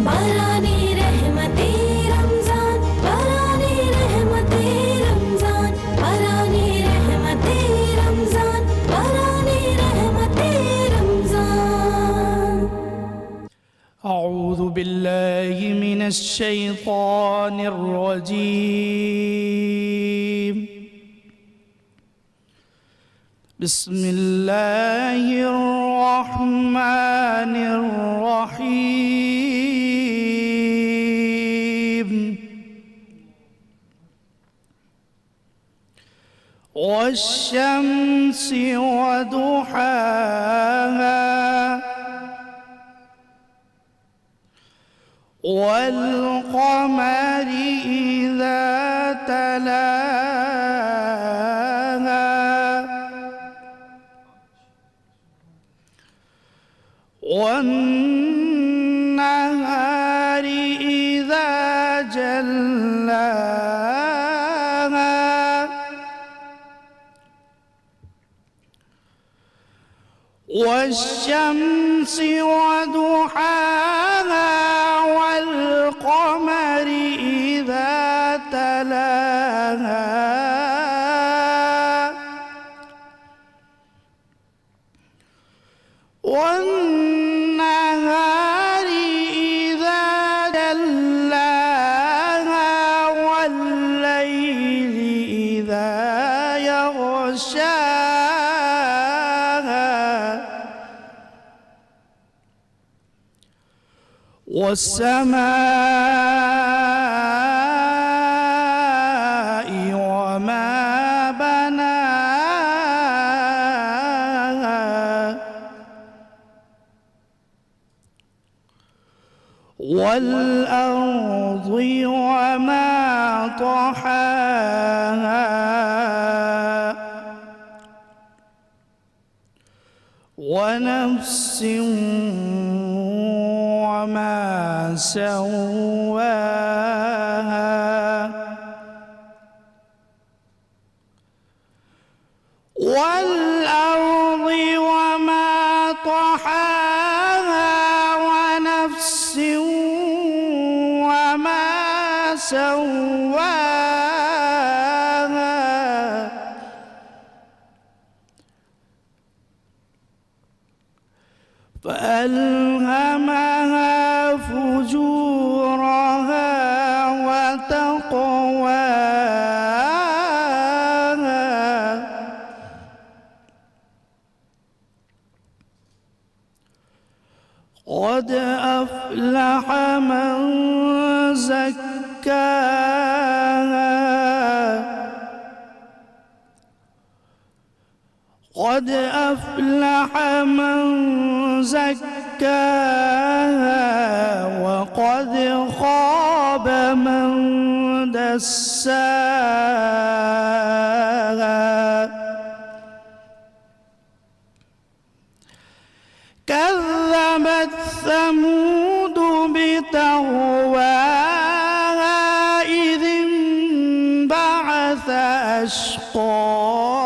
بارانی رحمتی رمضان، بارانی رحمتی رمضان، بارانی رحمتی رمضان، بارانی رحمتی رمضان. أعوذ بالله من الشيطان الرجيم. بسم الله الرحمن الرحيم. والشمس وضحاها والقمر إذا تلاها والنهار إذا جلاها والشمس وضحاها والقمر إذا تلاها والنهار إذا جلاها والليل إذا يغشاها والسماء وما بناها والأرض وما طحاها ونفس وما سواها والأرض وما طحاها ونفس وما سواها فألهمها فجورها وتقواها قد أفلح من زكاها قد أفلح من زكاها وقد خاب من دساها كذبت ثمود بطغواها إذ انبعث أشقاها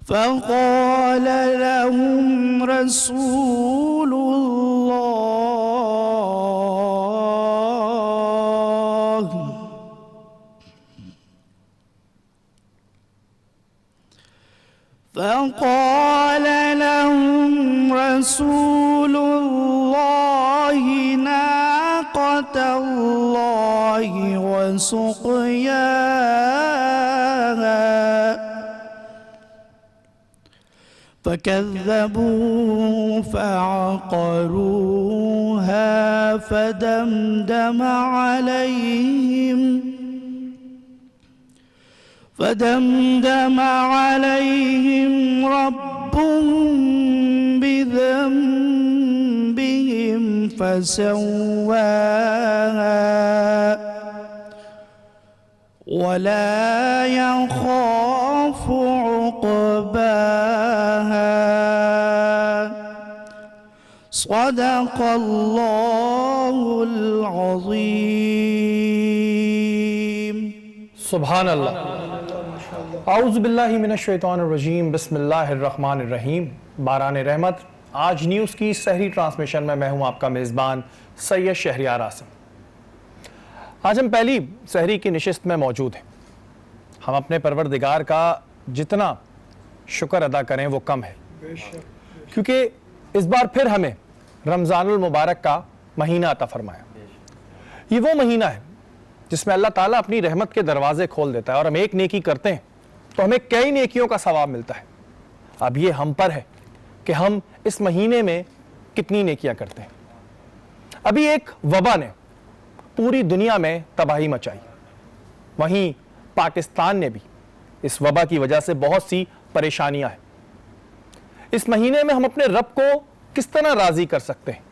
فقال لهم رسول الله فقال لهم رسول الله ناقة الله وسقياها فكذبوا فعقروها فدمدم عليهم ربهم بذنبهم فسواها ولا يخاف عقباها. صدق الله العظيم. سبحان اللہ. اعوذ باللہ من الشیطان الرجیم، بسم اللہ الرحمن الرحیم۔ باران رحمت آج نیوز کی سحری ٹرانسمیشن میں ہوں آپ کا میزبان سید شہریار آسم۔ آج ہم پہلی سحری کی نشست میں موجود ہیں۔ ہم اپنے پروردگار کا جتنا شکر ادا کریں وہ کم ہے، کیونکہ اس بار پھر ہمیں رمضان المبارک کا مہینہ عطا فرمایا۔ یہ وہ مہینہ ہے جس میں اللہ تعالیٰ اپنی رحمت کے دروازے کھول دیتا ہے، اور ہم ایک نیکی کرتے ہیں تو ہمیں کئی نیکیوں کا ثواب ملتا ہے۔ اب یہ ہم پر ہے کہ ہم اس مہینے میں کتنی نیکیاں کرتے ہیں۔ ابھی ایک وبا نے پوری دنیا میں تباہی مچائی، وہیں پاکستان نے بھی اس وبا کی وجہ سے بہت سی پریشانیاں ہیں۔ اس مہینے میں ہم اپنے رب کو کس طرح راضی کر سکتے ہیں؟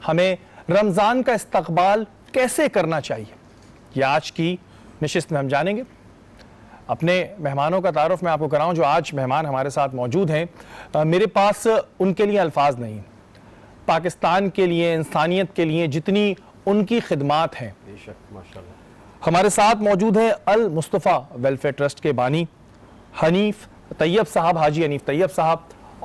ہمیں رمضان کا استقبال کیسے کرنا چاہیے؟ یہ آج کی نشست میں ہم جانیں گے۔ اپنے مہمانوں کا تعارف میں آپ کو کراؤں جو آج مہمان ہمارے ساتھ موجود ہیں۔ میرے پاس ان کے لیے الفاظ نہیں، پاکستان کے لیے، انسانیت کے لیے جتنی ان کی خدمات ہیں۔ ہمارے ساتھ موجود ہیں المصطفیٰ ویلفیئر ٹرسٹ کے بانی حنیف طیب صاحب، حاجی حنیف طیب صاحب،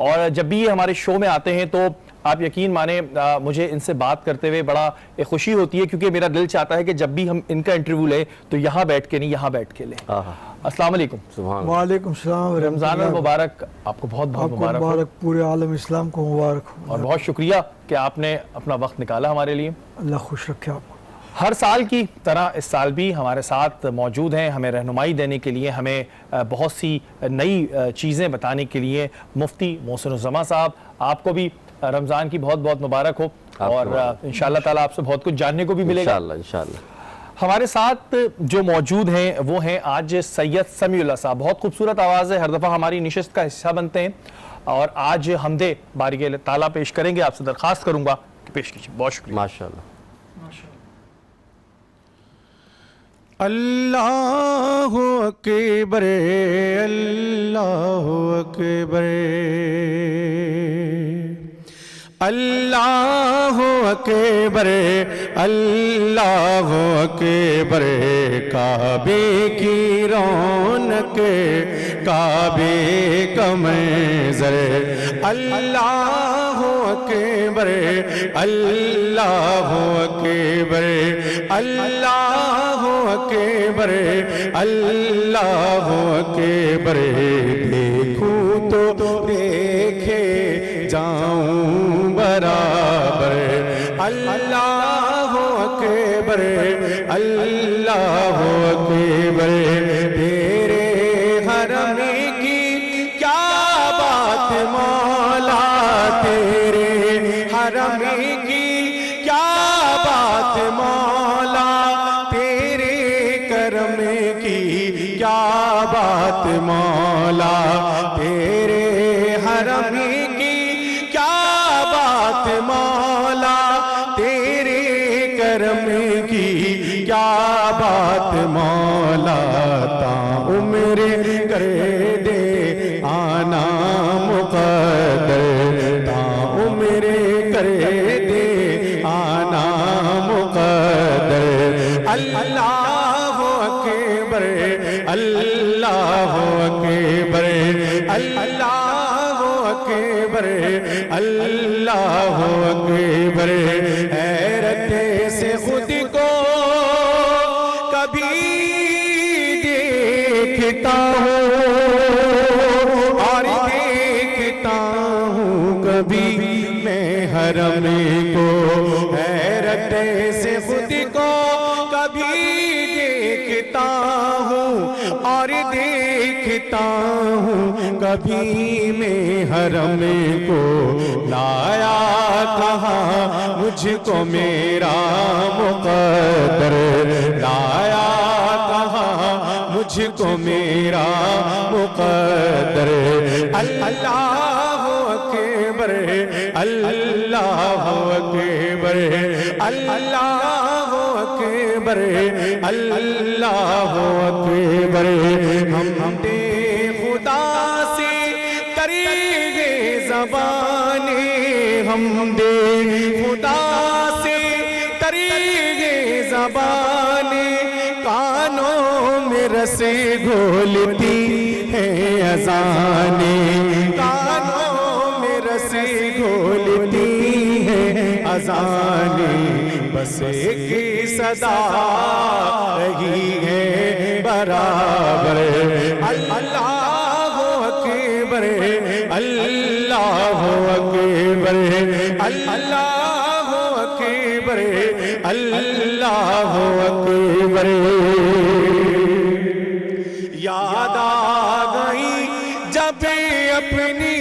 اور جب بھی یہ ہمارے شو میں آتے ہیں تو آپ یقین مانیں مجھے ان سے بات کرتے ہوئے بڑا خوشی ہوتی ہے، کیونکہ میرا دل چاہتا ہے کہ جب بھی ہم ان کا انٹرویو لیں تو یہاں بیٹھ کے نہیں، یہاں بیٹھ کے لیں۔ السلام علیکم۔ وعلیکم السلام۔ رمضان المبارک آپ کو بہت بہت مبارک ہو، پورے عالم اسلام کو مبارک ہو، اور بہت شکریہ کہ آپ نے اپنا وقت نکالا ہمارے لیے۔ اللہ خوش رکھے آپ کو۔ ہر سال کی طرح اس سال بھی ہمارے ساتھ موجود ہیں، ہمیں رہنمائی دینے کے لیے، ہمیں بہت سی نئی چیزیں بتانے کے لیے مفتی محسن الزما صاحب۔ آپ کو بھی رمضان کی بہت بہت مبارک ہو، اور انشاءاللہ تعالیٰ آپ سے بہت کچھ جاننے کو بھی ملے گا انشاءاللہ۔ ہمارے ساتھ جو موجود ہیں وہ ہیں آج سید سمیع اللہ صاحب۔ بہت خوبصورت آواز ہے، ہر دفعہ ہماری نشست کا حصہ بنتے ہیں، اور آج حمد باری تعالیٰ پیش کریں گے۔ آپ سے درخواست کروں گا کہ پیش کیجیے۔ بہت شکریہ۔ ماشاءاللہ۔ اللہ اکبر، اللہ اکبر، اللہ اکبر، اللہ اکبر، کعبے کی رونق، کعبے کا منظر، اللہ اکبر، اللہ اکبر، اللہ اکبر، اللہ اکبر، دیکھوں تو دیکھے جاؤں برابر، اللہ اکبر، اللہ اکبر، تیرے حرم کی کیا بات مولا، تیرے حرم کی کیا بات مولا، تیرے کرم کی کیا بات مولا، تیرے حرم کی کیا بات مولا، تیرے کرم کی کیا بات مولا، تا عمر کر دے آنا مقدر، تا عمر کر دے آنا مقدر، اللہ اکبر، اللہ اکبر، اللہ اکبر، اللہ اکبر، حیرت سے خود کو کبھی دیکھتا ہوں، اور دیکھتا ہوں کبھی میں حرم کو، حیرت سے خود کو کبھی دیکھتا ہوں، اور دیکھتا ہوں کبھی میں حرم کو، لایا کہاں مجھ کو میرا مقدر، لایا کہاں مجھ کو میرا مقدر، اللہ اکبر، اللہ اکبر، اللہ اکبر، اللہ اکبر، ہم دے خدا سے طریقے زبانیں، ہم دے خدا سے طریقے زبانیں، کانوں میں رس گھولتی ہے اذانیں، کانوں میں رس گھولتی ہے اذانیں، بس ایک صدا رہی ہے برابر، اللہ اکبر اللہ اکبر اللہ اکبر اللہ اکبر۔ یاد آ گئی جب اپنی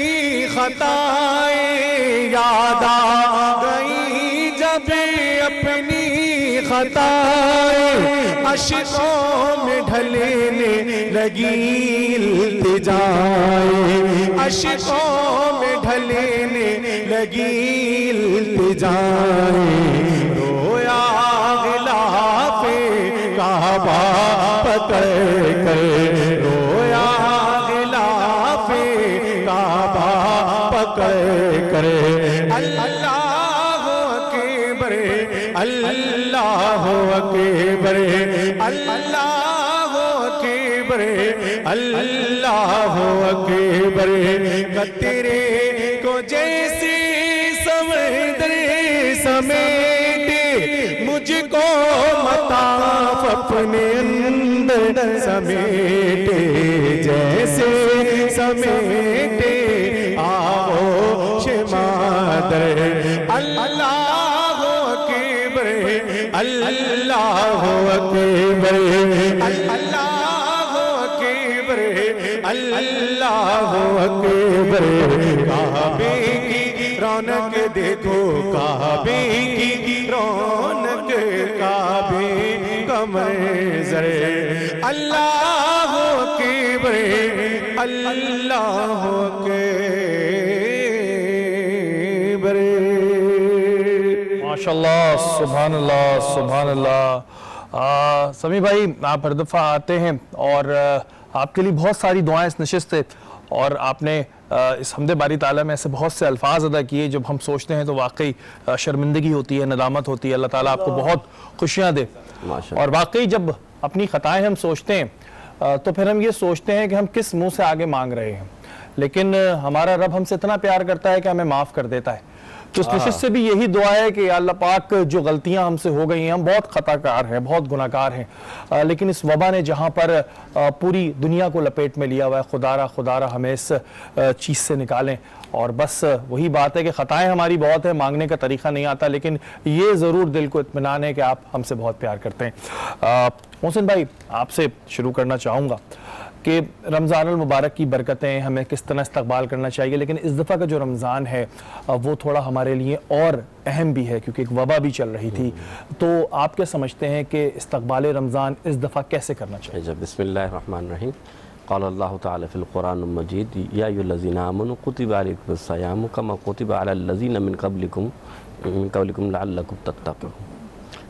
خطائیں، یاد آ گئی جب اپنی خطائیں، اشکوں میں ڈھلنے لگی التجائیں، اشکوں میں ڈھلنے لگی التجائیں، رویا غلاف کعبہ پکڑ کر، رویا غلاف کعبہ پکڑ کر، اللہ اکبر اللہ اکبر اللہ اکبر اللہ اکبر۔ قطرے کو جیسے سمندر سمیٹے، مجھ کو مطاف اپنے اندر سمیٹے، جیسے سمیٹے آغوش مادر، اللہ اکبر اللہ اکبر اللہ اکبر اللہ اکبر۔ کعبے کی رونق دیکھو، کعبے کی رونق، کعبے کا منظر، اللہ اکبر اللہ اکبر۔ ماشاءاللہ، سبحان اللہ سبحان اللہ۔ سمیع بھائی، آپ ہر دفعہ آتے ہیں اور آپ کے لیے بہت ساری دعائیں اس نشست سے، اور آپ نے اس حمد باری تعالیٰ میں ایسے بہت سے الفاظ ادا کیے جب ہم سوچتے ہیں تو واقعی شرمندگی ہوتی ہے، ندامت ہوتی ہے۔ اللہ تعالیٰ آپ کو بہت خوشیاں دے۔ اور واقعی جب اپنی خطائیں ہم سوچتے ہیں تو پھر ہم یہ سوچتے ہیں کہ ہم کس منہ سے آگے مانگ رہے ہیں، لیکن ہمارا رب ہم سے اتنا پیار کرتا ہے کہ ہمیں معاف کر دیتا ہے۔ تو اس نشست سے بھی یہی دعا ہے کہ اللہ پاک جو غلطیاں ہم سے ہو گئی ہیں، ہم بہت خطا کار ہیں، بہت گناہ گار ہیں، لیکن اس وبا نے جہاں پر پوری دنیا کو لپیٹ میں لیا ہوا ہے، خدا را ہمیں اس چیز سے نکالیں۔ اور بس وہی بات ہے کہ خطائیں ہماری بہت ہیں، مانگنے کا طریقہ نہیں آتا، لیکن یہ ضرور دل کو اطمینان ہے کہ آپ ہم سے بہت پیار کرتے ہیں۔ محسن بھائی، آپ سے شروع کرنا چاہوں گا کہ رمضان المبارک کی برکتیں ہمیں کس طرح استقبال کرنا چاہیے، لیکن اس دفعہ کا جو رمضان ہے وہ تھوڑا ہمارے لیے اور اہم بھی ہے کیونکہ ایک وبا بھی چل رہی تھی۔ تو آپ کیا سمجھتے ہیں کہ استقبال رمضان اس دفعہ کیسے کرنا چاہیے؟ بسم اللہ الرحمن الرحیم۔ قال اللہ تعالی فی القرآن المجید یا ایھا الذین آمنوا کتب علیکم الصیام کما کتب علی الذین من قبلکم لعلکم تتقون۔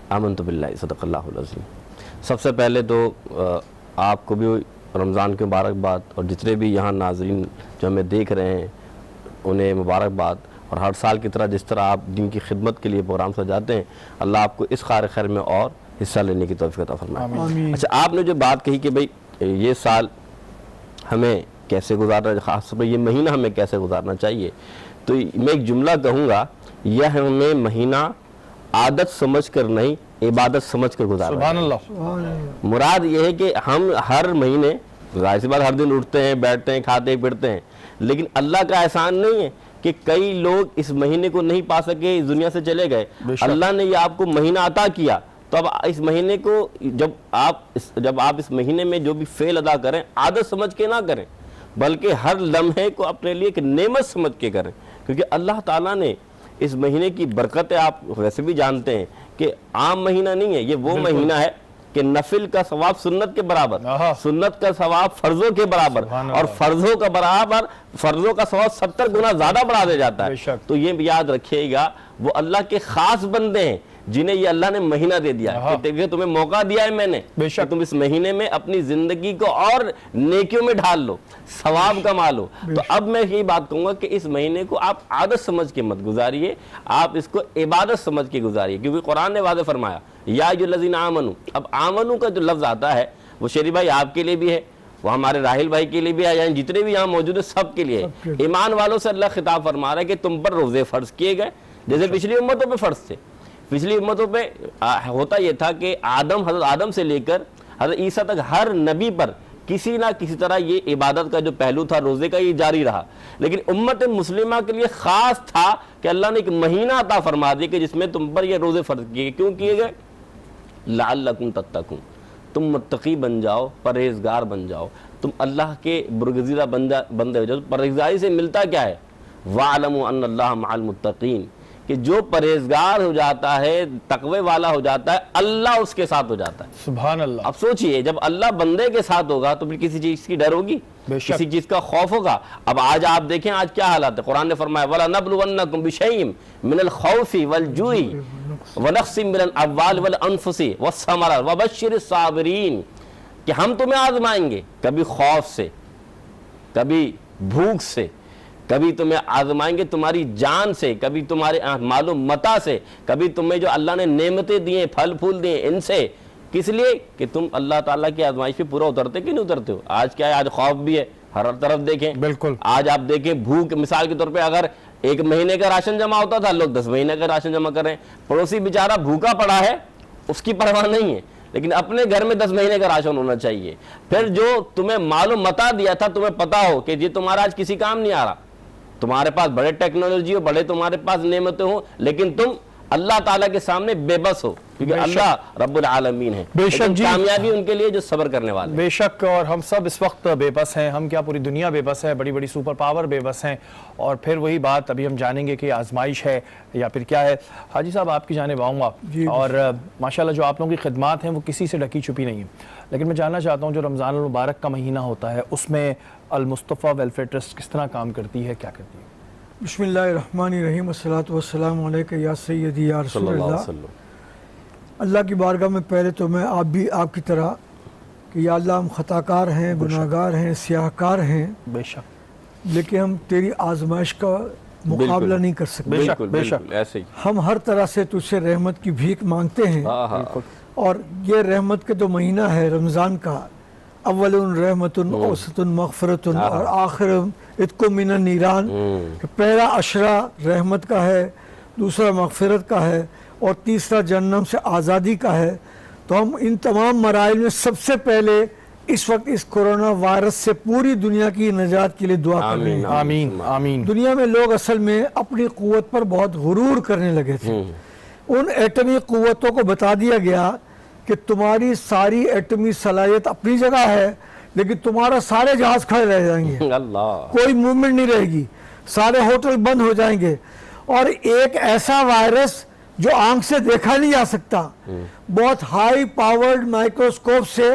آمنت باللہ، صدق اللہ العظیم۔ سب سے پہلے تو آپ کو بھی رمضان کی مبارکباد، اور جتنے بھی یہاں ناظرین جو ہمیں دیکھ رہے ہیں انہیں مبارکباد، اور ہر سال کی طرح جس طرح آپ دین کی خدمت کے لیے پروگرام سجاتے ہیں، اللہ آپ کو اس خیر خیر میں اور حصہ لینے کی توفیق عطا فرمائے۔ اچھا، آپ نے جو بات کہی کہ بھئی یہ سال ہمیں کیسے گزارنا، خاص طور پر یہ مہینہ ہمیں کیسے گزارنا چاہیے، تو میں ایک جملہ کہوں گا، یہ ہمیں مہینہ عادت سمجھ کر نہیں، عبادت سمجھ کر گزارنا۔ سبحان اللہ۔ مراد یہ ہے کہ ہم ہر مہینے، ظاہر سی بات، ہر دن اٹھتے ہیں، بیٹھتے ہیں، کھاتے پھرتے ہیں، لیکن اللہ کا احسان نہیں ہے کہ کئی لوگ اس مہینے کو نہیں پا سکے، اس دنیا سے چلے گئے۔ اللہ نے یہ آپ کو مہینہ عطا کیا، تو اب اس مہینے کو جب آپ اس مہینے میں جو بھی فعل ادا کریں، عادت سمجھ کے نہ کریں، بلکہ ہر لمحے کو اپنے لیے ایک نعمت سمجھ کے کریں، کیونکہ اللہ تعالیٰ نے اس مہینے کی برکتیں آپ ویسے بھی جانتے ہیں کہ عام مہینہ نہیں ہے، یہ وہ مہینہ ہے کہ نفل کا ثواب سنت کے برابر، سنت کا ثواب فرضوں کے برابر، اور فرضوں کا ثواب 70 گنا زیادہ بڑھا دیا جاتا ہے۔ تو یہ بھی یاد رکھیے گا، وہ اللہ کے خاص بندے ہیں جنہیں یہ اللہ نے مہینہ دے دیا ہے، کہ تمہیں موقع دیا ہے میں نے کہ تم اس مہینے میں اپنی زندگی کو اور نیکیوں میں ڈھال لو، ثواب کما لو۔ تو اب میں یہی بات کہوں گا کہ اس مہینے کو آپ عادت سمجھ کے مت گزاریے، آپ اس کو عبادت سمجھ کے گزاریے، کیونکہ قرآن نے واضح فرمایا یا ایھا الذین آمنوا۔ اب آمنو کا جو لفظ آتا ہے وہ شیری بھائی آپ کے لیے بھی ہے, وہ ہمارے راہل بھائی کے لیے بھی ہے, یعنی جتنے بھی یہاں موجود ہیں سب کے لیے ہے. ایمان والوں سے اللہ خطاب فرما رہا ہے کہ تم پر روزے فرض کیے گئے جیسے پچھلی امتوں پہ فرض تھے. پچھلی امتوں پہ ہوتا یہ تھا کہ حضرت آدم سے لے کر حضرت عیسیٰ تک ہر نبی پر کسی نہ کسی طرح یہ عبادت کا جو پہلو تھا روزے کا یہ جاری رہا, لیکن امت مسلمہ کے لیے خاص تھا کہ اللہ نے ایک مہینہ عطا فرما دیا کہ جس میں تم پر یہ روزے فرض کیے گئے. کیوں کیے گئے؟ لعلکم تتقون, تم متقی بن جاؤ, پرہیزگار بن جاؤ, تم اللہ کے برگزیدہ بندے ہو جاؤ. پرہیزگاری سے ملتا کیا ہے؟ وَاعْلَمُوا أَنَّ اللَّهَ مَعَ الْمُتَّقِينَ, کہ جو پرہیزگار ہو جاتا ہے, تقوی والا ہو جاتا ہے, اللہ اس کے ساتھ ہو جاتا ہے. سبحان اللہ. اب سوچئے جب اللہ بندے کے ساتھ ہوگا تو پھر کسی چیز کی ڈر ہوگی, کسی چیز کا خوف ہوگا. اب آج آپ دیکھیں آج کیا حالات ہے. قرآن نے فرمایا وَلَنَبْلُوَنَّكُمْ بِشَيْءٍ مِّنَ الْخَوْفِ وَالْجُوعِ وَنَقْصٍ مِّنَ الْأَمْوَالِ وَالْأَنفُسِ وَالثَّمَرَاتِ وَبَشِّرِ الصَّابِرِينَ, کہ ہم تمہیں آزمائیں گے, کبھی خوف سے, کبھی بھوک سے, کبھی تمہیں آزمائیں گے تمہاری جان سے, کبھی تمہارے مال و متاع سے, کبھی تمہیں جو اللہ نے نعمتیں دی ہیں, پھل پھول دیے ان سے. کس لیے؟ کہ تم اللہ تعالیٰ کی آزمائش پہ پورا اترتے کہ نہیں اترتے ہو. آج کیا ہے, آج خوف بھی ہے, ہر طرف دیکھیں. بالکل. آج آپ دیکھیں بھوک, مثال کے طور پہ اگر 1 مہینے کا راشن جمع ہوتا تھا, لوگ 10 مہینے کا راشن جمع کر رہے ہیں. پڑوسی بیچارہ بھوکا پڑا ہے, اس کی پرواہ نہیں ہے, لیکن اپنے گھر میں 10 مہینے کا راشن ہونا چاہیے. پھر جو تمہیں مال و متاع دیا تھا, تمہیں پتا ہو کہ یہ تمہارا آج کسی کام نہیں آ رہا, تمہارے پاس بڑے ٹیکنالوجی ہو, بڑے تمہارے پاس نعمتیں ہوں, لیکن تم اللہ تعالیٰ کے سامنے بے بس ہو, کیونکہ اللہ رب العالمین ہے. بے شک جی, کامیابی ان کے لیے جو صبر کرنے والے. بے شک, اور ہم سب اس وقت بے بس ہیں. ہم کیا پوری دنیا بے بس ہے, بڑی بڑی سپر پاور بے بس ہیں. اور پھر وہی بات ابھی ہم جانیں گے کہ آزمائش ہے یا پھر کیا ہے. حاجی صاحب آپ کی جانب آؤں گا, اور ماشاءاللہ جو آپ لوگوں کی خدمات ہیں وہ کسی سے ڈکی چھپی نہیں ہیں, لیکن میں جاننا چاہتا ہوں جو رمضان المبارک کا مہینہ ہوتا ہے اس میں المصطفیٰ ویلفیئر ٹرسٹ کس طرح کام کرتی ہے, کیا کرتی ہے؟ بسم اللہ الرحمن الرحیم, الصلاۃ والسلام علیکہ یا سیدی یا رسول اللہ. اللہ کی بارگاہ میں پہلے تو میں آپ کی طرح کہ یا اللہ ہم خطا کار ہیں, گناہ گار ہیں, سیاہ کار ہیں, بے شک, لیکن ہم تیری آزمائش کا مقابلہ نہیں کر سکتے. بالکل بے شک, ایسے ہی ہم ہر طرح سے تجھ سے رحمت کی بھیک مانگتے ہیں, اور یہ رحمت کے جو مہینہ ہے رمضان کا, اول رحمت اوسط مغفرت اور آخر اتق من النیران, پہلا عشرہ رحمت کا ہے, دوسرا مغفرت کا ہے, اور تیسرا جہنم سے آزادی کا ہے. تو ہم ان تمام مراحل میں سب سے پہلے اس وقت اس کورونا وائرس سے پوری دنیا کی نجات کے لیے دعا کر رہے ہیں. آمین آمین. دنیا میں لوگ اصل میں اپنی قوت پر بہت غرور کرنے لگے تھے. ان ایٹمی قوتوں کو بتا دیا گیا کہ تمہاری ساری ایٹمی صلاحیت اپنی جگہ ہے, لیکن تمہارا سارے جہاز کھڑے رہ جائیں گے, اللہ, کوئی موومنٹ نہیں رہے گی, سارے ہوٹل بند ہو جائیں گے. اور ایک ایسا وائرس جو آنکھ سے دیکھا نہیں جا سکتا, بہت ہائی پاورڈ مائکروسکوپ سے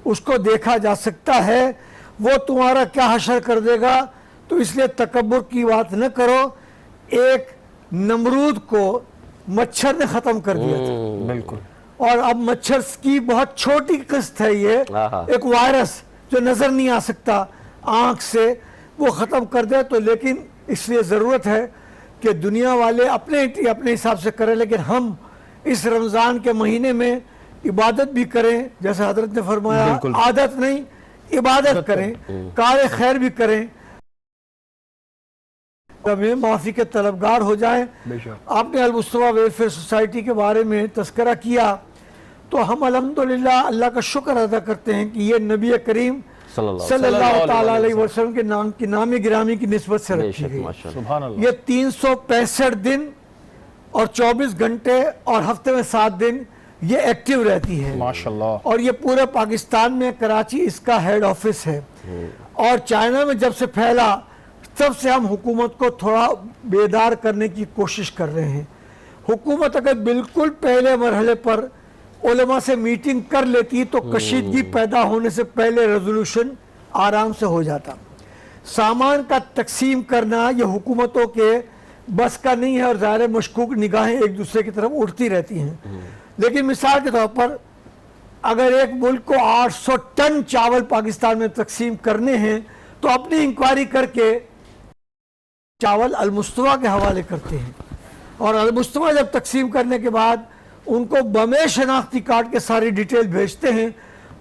اس کو دیکھا جا سکتا ہے, وہ تمہارا کیا حشر کر دے گا. تو اس لیے تکبر کی بات نہ کرو. ایک نمرود کو مچھر نے ختم کر دیا تھا, بالکل, اور اب مچھر کی بہت چھوٹی قسط ہے یہ, ایک وائرس جو نظر نہیں آ سکتا آنکھ سے, وہ ختم کر دے. تو لیکن اس لیے ضرورت ہے کہ دنیا والے اپنے حساب سے کریں, لیکن ہم اس رمضان کے مہینے میں عبادت بھی کریں, جیسے حضرت نے فرمایا, عادت نہیں عبادت کریں, کار خیر بھی کریں, میں معافی کے طلبگار ہو جائیں. آپ نے المصطفیٰ ویلفیئر سوسائٹی کے بارے میں تذکرہ کیا, تو ہم الحمدللہ اللہ کا شکر ادا کرتے ہیں کہ یہ نبی کریم صلی اللہ تعالیٰ علیہ وسلم کے نام گرامی کی نسبت سے رکھی گئی. یہ 365 دن اور 24 گھنٹے اور ہفتے میں 7 دن یہ ایکٹیو رہتی ہے ماشاءاللہ. اور یہ پورے پاکستان میں کراچی اس کا ہیڈ آفس ہے. اور چائنا میں جب سے پھیلا تب سے ہم حکومت کو تھوڑا بیدار کرنے کی کوشش کر رہے ہیں. حکومت اگر بالکل پہلے مرحلے پر علماء سے میٹنگ کر لیتی تو کشیدگی پیدا ہونے سے پہلے ریزولوشن آرام سے ہو جاتا. سامان کا تقسیم کرنا یہ حکومتوں کے بس کا نہیں ہے, اور ظاہر مشکوک نگاہیں ایک دوسرے کی طرف اٹھتی رہتی ہیں. لیکن مثال کے طور پر اگر ایک ملک کو 800 ٹن چاول پاکستان میں تقسیم کرنے ہیں تو اپنی انکوائری کر کے چاول المصطفیٰ کے حوالے کرتے ہیں, اور المصطفیٰ جب تقسیم کرنے کے بعد ان کو بمے شناختی کارڈ کے ساری ڈیٹیل بھیجتے ہیں,